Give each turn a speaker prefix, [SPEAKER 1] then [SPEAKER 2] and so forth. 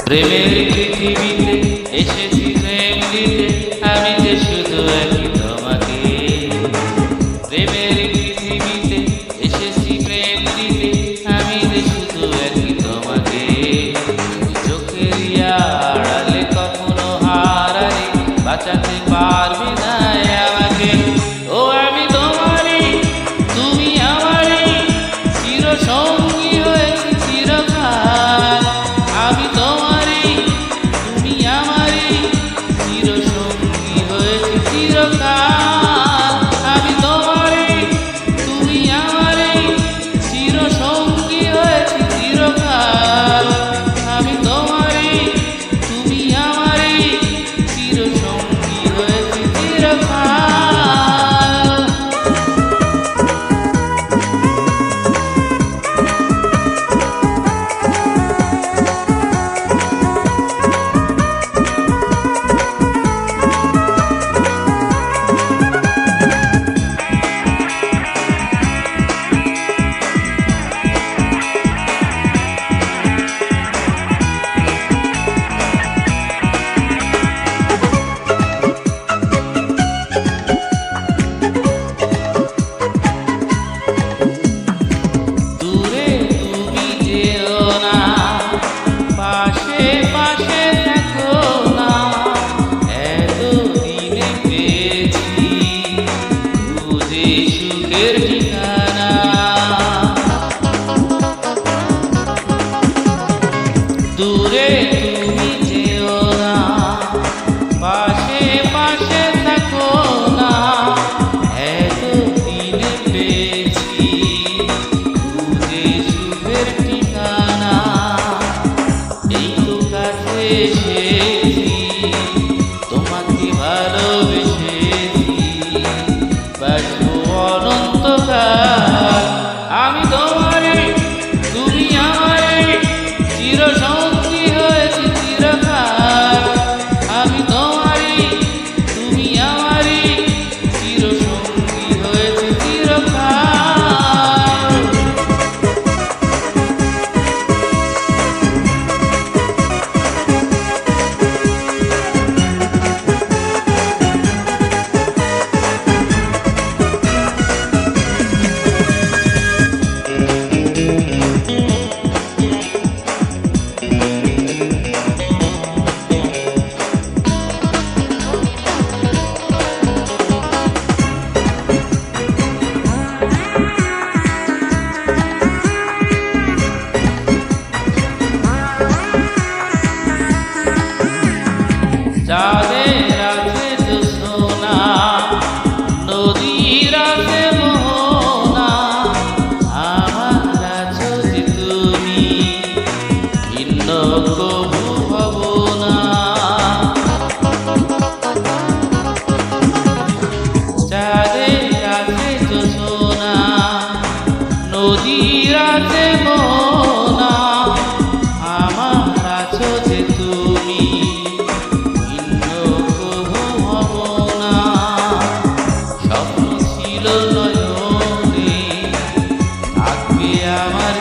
[SPEAKER 1] প্রেমের পৃথিবীতে এসেছি প্রেম দিতে, আমি যে শুধু একই তোমাকে। প্রেমের পৃথিবীতে এসেছি প্রেম দিতে, আমি যে শুধু একই তোমাকে। চোখের আড়ালে কখনো হারালে বাঁচাতে পারবে না আমাকে। ও আমি তোমারই, তুমি আমারই, চির সঙ্গী হয়েছি চিরকাল। আমি তোমারই, তুমি আমারই, চির সঙ্গী হয়েছি চিরকাল। আমি তোমারই, তুমি আমারই, চির সঙ্গী হয়েছি চিরকাল। আমি তোমারই, তুমি আমারই, চির সঙ্গী হয়েছি চিরকাল। দূরে তুমি যেও না, পাশে পাশে থাকো না। এতদিনে পেয়েছি খুঁজে সুখের ঠিকানা। দূরে তুমি যেও না, পাশে পাশে থাকো না। এতদিনে পেয়েছি খুঁজে সুখের ঠিকানা। এই তো কাছে এসেছি, তোমাকে ভালোবেসেছি, বাঁচবো অনন্তকাল। আমি তোমারই, তুমি আমারই, চির সঙ্গী হয়েছি চিরকাল। আমি তোমারই, তুমি আমারই, চির সঙ্গী হয়েছি চিরকাল। চাঁদের আছে জ্যোৎস্না, নদীর আছে মোহনা। আমার আছো যে তুমি, ভিন্ন কবু হব না। চাঁদের আছে জ্যোৎস্না, নদীর আছে মোহনা। আমার আছো যে তুমি, ভিন্ন কবু হব না। স্বপ্ন ছিল নয়নে, থাকবে আমার